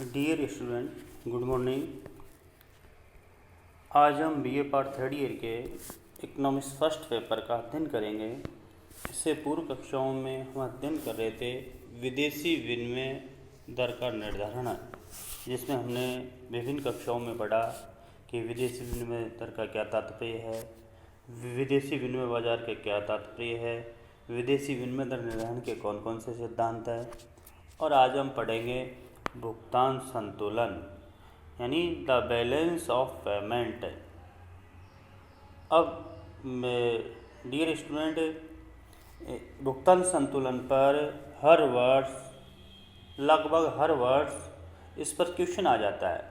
Dear student, good morning. आज हम BA part third year के इकोनॉमिक्स फर्स्ट पेपर का अध्ययन करेंगे। इससे पूर्व कक्षाओं में हम अध्ययन कर रहे थे विदेशी विनिमय दर का निर्धारण, जिसमें हमने विभिन्न कक्षाओं में पढ़ा कि विदेशी विनिमय दर का क्या तात्पर्य है, विदेशी विनिमय बाजार के क्या तात्पर्य है, विदेशी विनिमय दर निर्धारण के कौन कौन से सिद्धांत हैं। और आज हम पढ़ेंगे भुगतान संतुलन, यानी द बैलेंस ऑफ पेमेंट। अब डियर स्टूडेंट, भुगतान संतुलन पर लगभग हर वर्ष इस पर क्वेश्चन आ जाता है।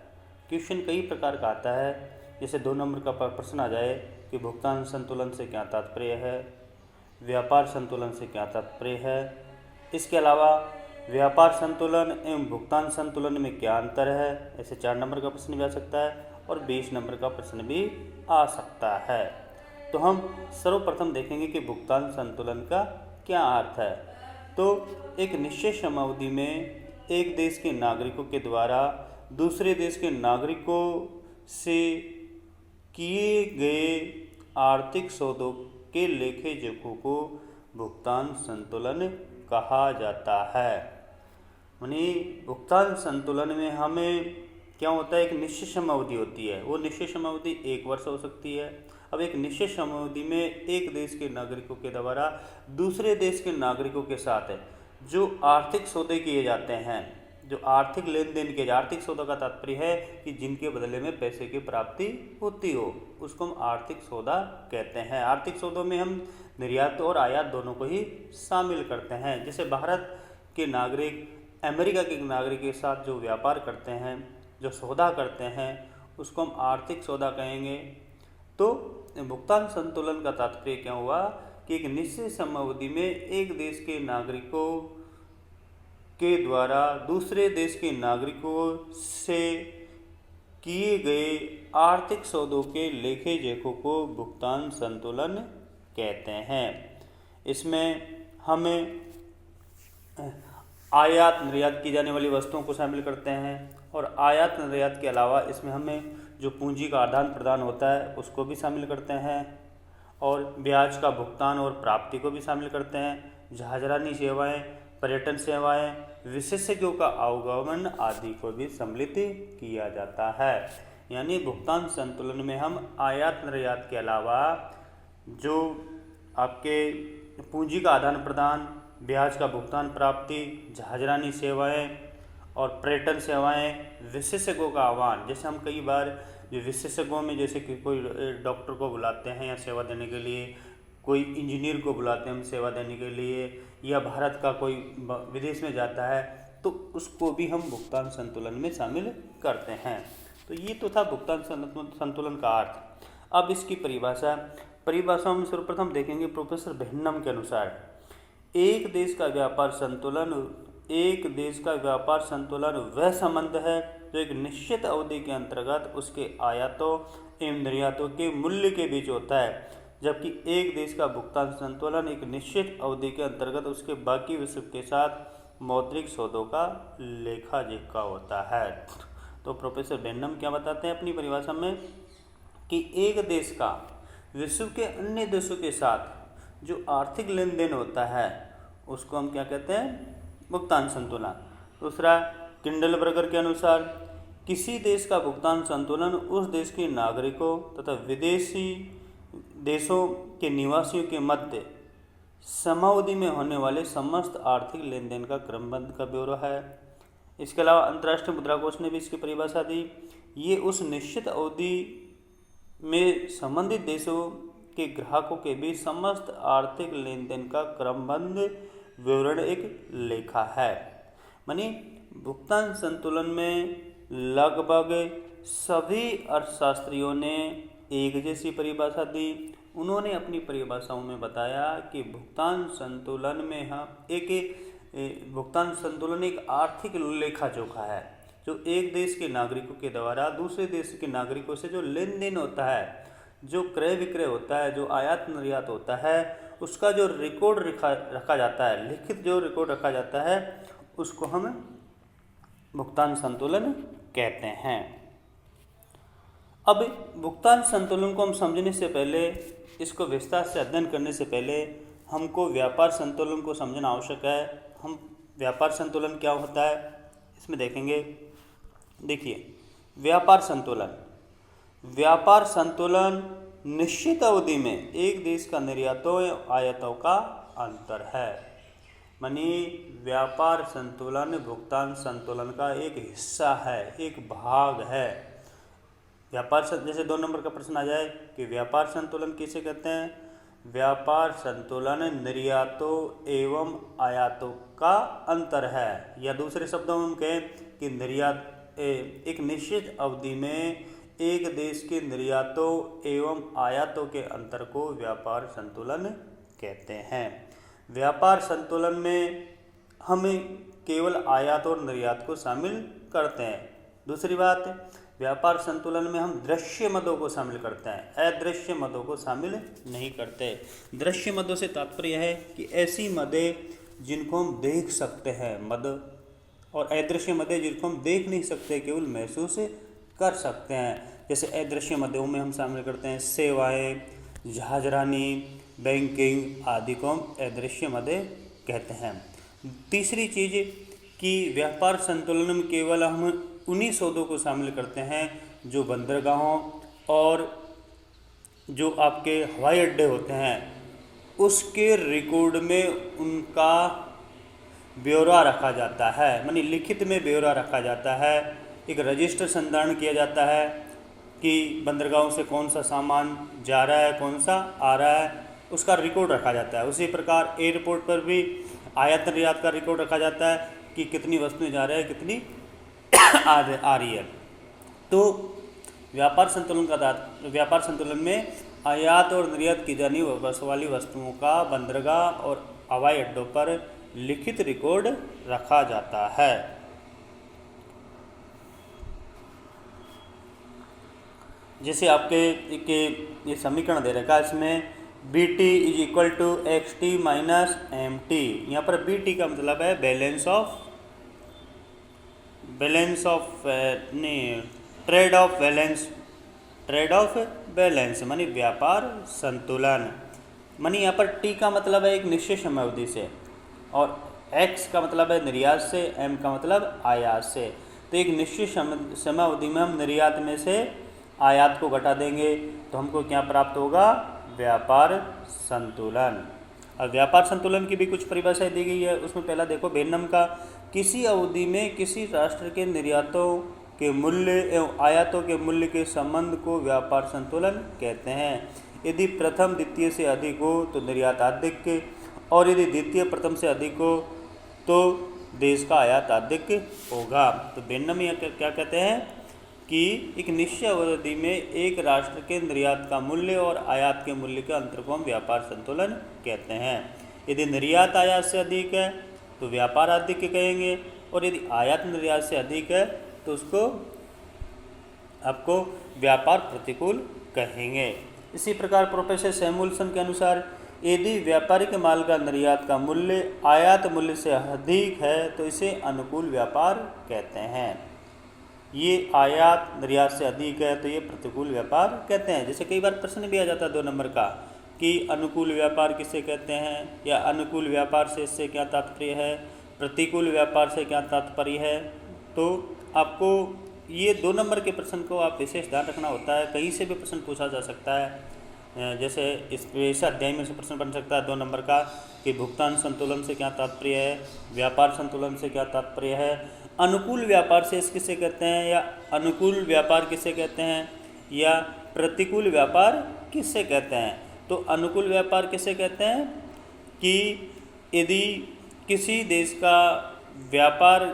क्वेश्चन कई प्रकार का आता है, जैसे 2 नंबर का प्रश्न आ जाए कि भुगतान संतुलन से क्या तात्पर्य है, व्यापार संतुलन से क्या तात्पर्य है। इसके अलावा व्यापार संतुलन एवं भुगतान संतुलन में क्या अंतर है, ऐसे 4 नंबर का प्रश्न भी आ सकता है और 20 नंबर का प्रश्न भी आ सकता है। तो हम सर्वप्रथम देखेंगे कि भुगतान संतुलन का क्या अर्थ है। तो एक निश्चित समयावधि में एक देश के नागरिकों के द्वारा दूसरे देश के नागरिकों से किए गए आर्थिक सौदों के लेखे जोखों को भुगतान संतुलन कहा जाता है। यानी भुगतान संतुलन में हमें क्या होता है, एक निश्चित समयावधि होती है। वो निश्चित समयावधि 1 वर्ष हो सकती है। अब एक निश्चित समयावधि में एक देश के नागरिकों के द्वारा दूसरे देश के नागरिकों के साथ जो आर्थिक सौदे किए जाते हैं, जो आर्थिक लेन देन के, आर्थिक सौदा का तात्पर्य है कि जिनके बदले में पैसे की प्राप्ति होती हो, उसको हम आर्थिक सौदा कहते हैं। आर्थिक सौदों में हम निर्यात और आयात दोनों को ही शामिल करते हैं। जैसे भारत के नागरिक अमेरिका के नागरिक के साथ जो व्यापार करते हैं, जो सौदा करते हैं, उसको हम आर्थिक सौदा कहेंगे। तो भुगतान संतुलन का तात्पर्य क्या हुआ कि एक निश्चित समयावधि में एक देश के नागरिकों के द्वारा दूसरे देश के नागरिकों से किए गए आर्थिक सौदों के लेखे जोखों को भुगतान संतुलन कहते हैं। इसमें हमें आयात निर्यात की जाने वाली वस्तुओं को शामिल करते हैं और आयात निर्यात के अलावा इसमें हमें जो पूंजी का आदान प्रदान होता है उसको भी शामिल करते हैं और ब्याज का भुगतान और प्राप्ति को भी शामिल करते हैं। जहाजरानी सेवाएं, पर्यटन सेवाएं, विशेषज्ञों का आवागमन आदि को भी सम्मिलित किया जाता है। यानी भुगतान संतुलन में हम आयात निर्यात के अलावा जो आपके पूंजी का आदान प्रदान, ब्याज का भुगतान प्राप्ति, जहाजरानी सेवाएं और पर्यटन सेवाएं, विशेषज्ञों का आह्वान, जैसे हम कई बार जो विशेषज्ञों में जैसे कि कोई डॉक्टर को बुलाते हैं या सेवा देने के लिए, कोई इंजीनियर को बुलाते हैं हम सेवा देने के लिए, या भारत का कोई विदेश में जाता है तो उसको भी हम भुगतान संतुलन में शामिल करते हैं। तो ये तो था भुगतान संतुलन का अर्थ। अब इसकी परिभाषा हम सर्वप्रथम देखेंगे प्रोफेसर बेहनम के अनुसार। एक देश का व्यापार संतुलन वह संबंध है जो एक निश्चित अवधि के अंतर्गत उसके आयातों एवं निर्यातों के मूल्य के बीच होता है, जबकि एक देश का भुगतान संतुलन एक निश्चित अवधि के अंतर्गत उसके बाकी विश्व के साथ मौद्रिक सौदों का लेखा जोखा होता है। तो प्रोफेसर बेहनम क्या बताते हैं अपनी परिभाषा में कि एक देश का विश्व के अन्य देशों के साथ जो आर्थिक लेन देन होता है उसको हम क्या कहते हैं, भुगतान संतुलन। दूसरा, किंडलबर्गर के अनुसार किसी देश का भुगतान संतुलन उस देश के नागरिकों तथा विदेशी देशों के निवासियों के मध्य समयावधि में होने वाले समस्त आर्थिक लेन देन का क्रमबद्ध का ब्यौरा है। इसके अलावा अंतर्राष्ट्रीय मुद्रा कोष ने भी इसकी परिभाषा दी। ये उस निश्चित अवधि में संबंधित देशों के ग्राहकों के बीच समस्त आर्थिक लेन देन का क्रमबद्ध विवरण एक लेखा है। मानी भुगतान संतुलन में लगभग सभी अर्थशास्त्रियों ने एक जैसी परिभाषा दी। उन्होंने अपनी परिभाषाओं में बताया कि भुगतान संतुलन में भुगतान संतुलन एक आर्थिक लेखा जोखा है जो एक देश के नागरिकों के द्वारा दूसरे देश के नागरिकों से जो लेन देन होता है, जो क्रय विक्रय होता है, जो आयात निर्यात होता है, उसका जो रिकॉर्ड रखा जाता है, लिखित जो रिकॉर्ड रखा जाता है, उसको हम भुगतान संतुलन कहते हैं। अब भुगतान संतुलन को हम समझने से पहले, इसको विस्तार से अध्ययन करने से पहले हमको व्यापार संतुलन को समझना आवश्यक है। हम व्यापार संतुलन क्या होता है इसमें देखेंगे। देखिए, व्यापार संतुलन निश्चित अवधि में एक देश का निर्यातों या आयातों का अंतर है। मानी व्यापार संतुलन भुगतान संतुलन का एक हिस्सा है, एक भाग है। जैसे 2 नंबर का प्रश्न आ जाए कि व्यापार संतुलन किसे कहते हैं? व्यापार संतुलन निर्यातों एवं आयातों का अंतर है, या दूसरे शब्दों में हम कहें कि निर्यात एक निश्चित अवधि में एक देश के निर्यातों एवं आयातों के अंतर को व्यापार संतुलन कहते हैं। व्यापार संतुलन में हम केवल आयात और निर्यात को शामिल करते हैं। दूसरी बात, व्यापार संतुलन में हम दृश्य मदों को शामिल करते हैं, अदृश्य मदों को शामिल नहीं करते। दृश्य मदों से तात्पर्य है कि ऐसी मदें जिनको हम देख सकते हैं मद, और अदृश्य मदें जिनको हम देख नहीं सकते, केवल महसूस कर सकते हैं। जैसे अदृश्य मदों में हम शामिल करते हैं सेवाएं, जहाजरानी, बैंकिंग आदि को हम अदृश्य मदें कहते हैं। तीसरी चीज़ कि व्यापार संतुलन में केवल हम उन्हीं सौदों को शामिल करते हैं जो बंदरगाहों और जो आपके हवाई अड्डे होते हैं उसके रिकॉर्ड में उनका ब्यौरा रखा जाता है, मानी लिखित में ब्यौरा रखा जाता है। एक रजिस्टर संधारण किया जाता है कि बंदरगाहों से कौन सा सामान जा रहा है, कौन सा आ रहा है, उसका रिकॉर्ड रखा जाता है। उसी प्रकार एयरपोर्ट पर भी आयात निर्यात का रिकॉर्ड रखा जाता है कि कितनी वस्तुएं जा रही है, कितनी आ रही है। तो व्यापार संतुलन में आयात और निर्यात की जाने वाली वस्तुओं का बंदरगाह और हवाई अड्डों पर लिखित रिकॉर्ड रखा जाता है। जैसे आपके ये समीकरण दे रखा है, इसमें BT = XT - MT। यहाँ पर BT का मतलब है ट्रेड ऑफ बैलेंस मानी व्यापार संतुलन। मानी यहाँ पर T का मतलब है एक निश्चित समय अवधि से, और X का मतलब है निर्यात से, M का मतलब आयात से। तो एक निश्चित समय अवधि में हम निर्यात में से आयात को घटा देंगे तो हमको क्या प्राप्त होगा? व्यापार संतुलन। अब व्यापार संतुलन की भी कुछ परिभाषाएं दी गई है। उसमें पहला देखो बेनम का, किसी अवधि में किसी राष्ट्र के निर्यातों के मूल्य एवं आयातों के मूल्य के संबंध को व्यापार संतुलन कहते हैं। यदि प्रथम द्वितीय से अधिक हो तो निर्यात अधिक, और यदि द्वितीय प्रथम से अधिक हो तो देश का आयात अधिक होगा। तो बेनम क्या कहते हैं कि एक निश्चित अवधि में एक राष्ट्र के निर्यात का मूल्य और आयात के मूल्य के अंतर को हम व्यापार संतुलन कहते हैं। यदि निर्यात आयात से अधिक है तो व्यापार अधिक कहेंगे, और यदि आयात निर्यात से अधिक है तो उसको आपको व्यापार प्रतिकूल कहेंगे। इसी प्रकार प्रोफेसर सैमुअल्सन के अनुसार यदि व्यापारिक माल का निर्यात का मूल्य आयात मूल्य से अधिक है तो इसे अनुकूल व्यापार कहते हैं। ये आयात निर्यात से अधिक है तो ये प्रतिकूल व्यापार कहते हैं। जैसे कई बार प्रश्न भी आ जाता है 2 नंबर का कि अनुकूल व्यापार किसे कहते हैं, या अनुकूल व्यापार से इससे क्या तात्पर्य है, प्रतिकूल व्यापार से क्या तात्पर्य है। तो आपको ये 2 नंबर के प्रश्न को आप विशेष ध्यान रखना होता है। कहीं से भी प्रश्न पूछा जा सकता है। जैसे इस अध्याय में से प्रश्न बन सकता है 2 नंबर का कि भुगतान संतुलन से क्या तात्पर्य है, व्यापार संतुलन से क्या तात्पर्य है, अनुकूल व्यापार से इस किसे कहते हैं, या अनुकूल व्यापार किसे कहते हैं, या प्रतिकूल व्यापार किसे कहते हैं। तो अनुकूल व्यापार किसे कहते हैं कि यदि किसी देश का व्यापार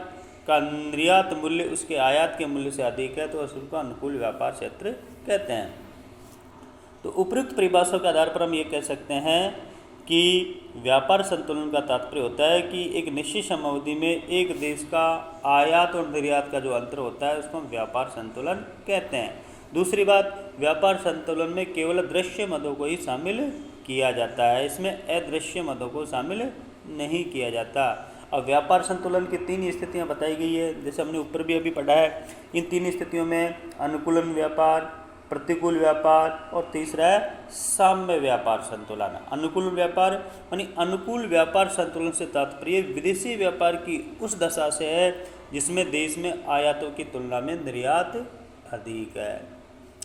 का निर्यात मूल्य उसके आयात के मूल्य से अधिक है तो उसको अनुकूल व्यापार क्षेत्र कहते हैं। तो उपयुक्त परिभाषा के आधार पर हम ये कह सकते हैं कि व्यापार संतुलन का तात्पर्य होता है कि एक निश्चित समय अवधि में एक देश का आयात और निर्यात का जो अंतर होता है उसको हम व्यापार संतुलन कहते हैं। दूसरी बात, व्यापार संतुलन में केवल दृश्य मदों को ही शामिल किया जाता है, इसमें अदृश्य मदों को शामिल नहीं किया जाता। अब व्यापार संतुलन की 3 स्थितियां बताई गई है, जैसे हमने ऊपर भी अभी पढ़ा है। इन 3 स्थितियों में अनुकूलन व्यापार, प्रतिकूल व्यापार और तीसरा है साम्य व्यापार संतुलन। अनुकूल व्यापार यानी अनुकूल व्यापार संतुलन से तात्पर्य विदेशी व्यापार की उस दशा से है जिसमें देश में आयातों की तुलना में निर्यात अधिक है।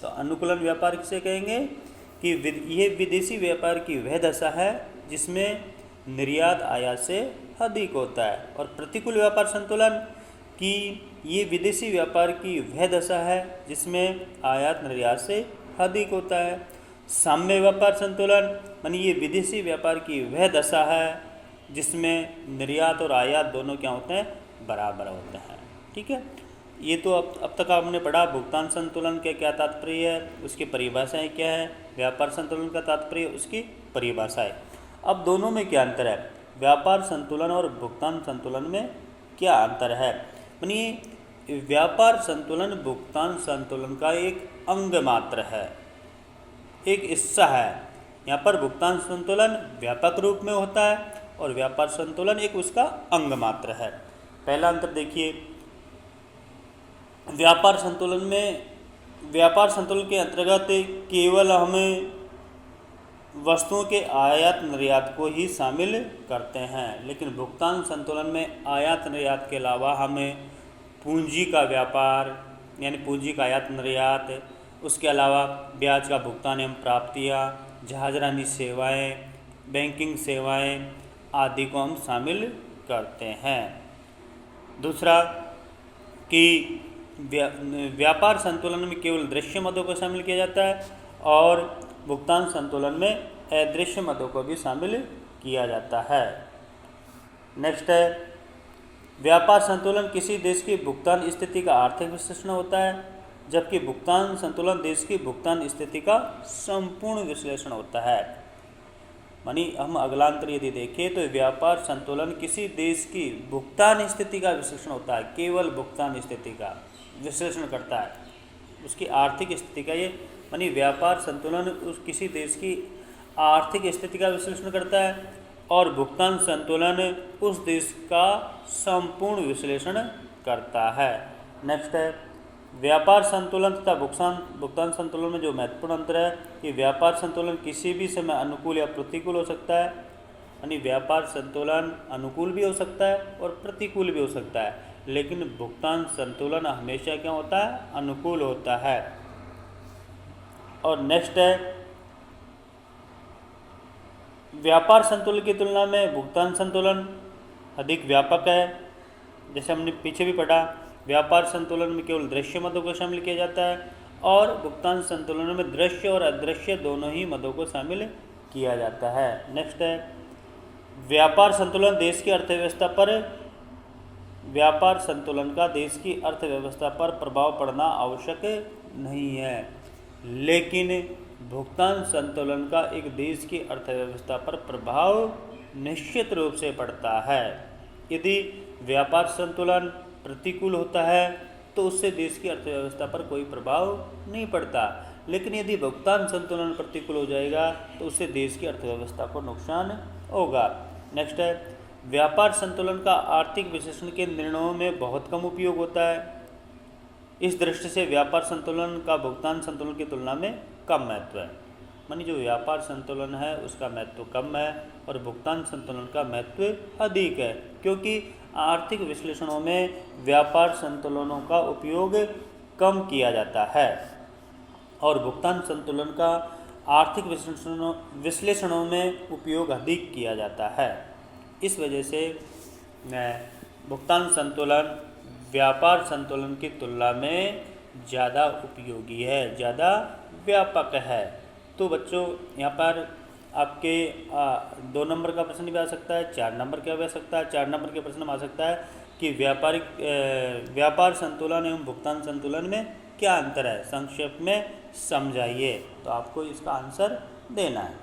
तो अनुकूलन व्यापार किसे कहेंगे कि ये विदेशी व्यापार की वह दशा है जिसमें निर्यात आयात से अधिक होता है। और प्रतिकूल व्यापार संतुलन कि ये विदेशी व्यापार की वह दशा है जिसमें आयात निर्यात से अधिक होता है। साम्य व्यापार संतुलन मानी ये विदेशी व्यापार की वह दशा है जिसमें निर्यात और आयात दोनों क्या होते हैं, बराबर होते हैं। ठीक है, ये तो अब तक आपने पढ़ा भुगतान संतुलन के क्या तात्पर्य है, उसकी परिभाषाएं क्या है, व्यापार संतुलन का तात्पर्य, उसकी परिभाषाएं। अब दोनों में क्या अंतर है, व्यापार संतुलन और भुगतान संतुलन में क्या अंतर है। मानिए व्यापार संतुलन भुगतान संतुलन का एक अंग मात्र है, एक हिस्सा है। यहाँ पर भुगतान संतुलन व्यापक रूप में होता है और व्यापार संतुलन एक उसका अंग मात्र है। पहला अंतर देखिए, व्यापार संतुलन में, व्यापार संतुलन के अंतर्गत केवल हमें वस्तुओं के आयात निर्यात को ही शामिल करते हैं, लेकिन भुगतान संतुलन में आयात निर्यात के अलावा हमें पूंजी का व्यापार यानी पूंजी का आयात निर्यात, उसके अलावा ब्याज का भुगतान एवं प्राप्तियाँ, जहाजरानी सेवाएं, बैंकिंग सेवाएं आदि को हम शामिल करते हैं। दूसरा कि व्यापार संतुलन में केवल दृश्य मदों को शामिल किया जाता है और भुगतान संतुलन में अदृश्य मदों को भी शामिल किया जाता है। नेक्स्ट है, व्यापार संतुलन किसी देश की भुगतान स्थिति का आर्थिक विश्लेषण होता है, जबकि भुगतान संतुलन देश की भुगतान स्थिति का संपूर्ण विश्लेषण होता है। मानी हम अगला अंतर यदि देखें तो व्यापार संतुलन किसी देश की भुगतान स्थिति का विश्लेषण होता है, केवल भुगतान स्थिति का विश्लेषण करता है, उसकी आर्थिक स्थिति का। ये मानी व्यापार संतुलन उस किसी देश की आर्थिक स्थिति का विश्लेषण करता है और भुगतान संतुलन उस देश का संपूर्ण विश्लेषण करता है। नेक्स्ट है, व्यापार संतुलन तथा भुगतान संतुलन में जो महत्वपूर्ण अंतर है कि व्यापार संतुलन किसी भी समय अनुकूल या प्रतिकूल हो सकता है। यानी व्यापार संतुलन अनुकूल भी हो सकता है और प्रतिकूल भी हो सकता है, लेकिन भुगतान संतुलन हमेशा क्या होता है, अनुकूल होता है। और नेक्स्ट है, व्यापार संतुलन की तुलना में भुगतान संतुलन अधिक व्यापक है। जैसे हमने पीछे भी पढ़ा, व्यापार संतुलन में केवल दृश्य मदों को शामिल किया जाता है और भुगतान संतुलन में दृश्य और अदृश्य दोनों ही मदों को शामिल किया जाता है। नेक्स्ट है, व्यापार संतुलन देश की अर्थव्यवस्था पर, व्यापार संतुलन का देश की अर्थव्यवस्था पर प्रभाव पड़ना आवश्यक नहीं है, लेकिन भुगतान संतुलन का एक देश की अर्थव्यवस्था पर प्रभाव निश्चित रूप से पड़ता है। यदि व्यापार संतुलन प्रतिकूल होता है तो उससे देश की अर्थव्यवस्था पर कोई प्रभाव नहीं पड़ता, लेकिन यदि भुगतान संतुलन प्रतिकूल हो जाएगा तो उससे देश की अर्थव्यवस्था को नुकसान होगा। नेक्स्ट है, व्यापार संतुलन का आर्थिक विश्लेषण के निर्णयों में बहुत कम उपयोग होता है। इस दृष्टि से व्यापार संतुलन का भुगतान संतुलन की तुलना में कम महत्व है। मानी जो व्यापार संतुलन है उसका महत्व कम है और भुगतान संतुलन का महत्व अधिक है, क्योंकि आर्थिक विश्लेषणों में व्यापार संतुलनों का उपयोग कम किया जाता है और भुगतान संतुलन का आर्थिक विश्लेषणों में उपयोग अधिक किया जाता है। इस वजह से भुगतान संतुलन व्यापार संतुलन की तुलना में ज़्यादा उपयोगी है, ज़्यादा व्यापक है। तो बच्चों यहाँ पर आपके 2 नंबर का प्रश्न भी आ सकता है, 4 नंबर का भी आ सकता है। 4 नंबर के प्रश्न में आ सकता है कि व्यापार संतुलन एवं भुगतान संतुलन में क्या अंतर है, संक्षेप में समझाइए। तो आपको इसका आंसर देना है।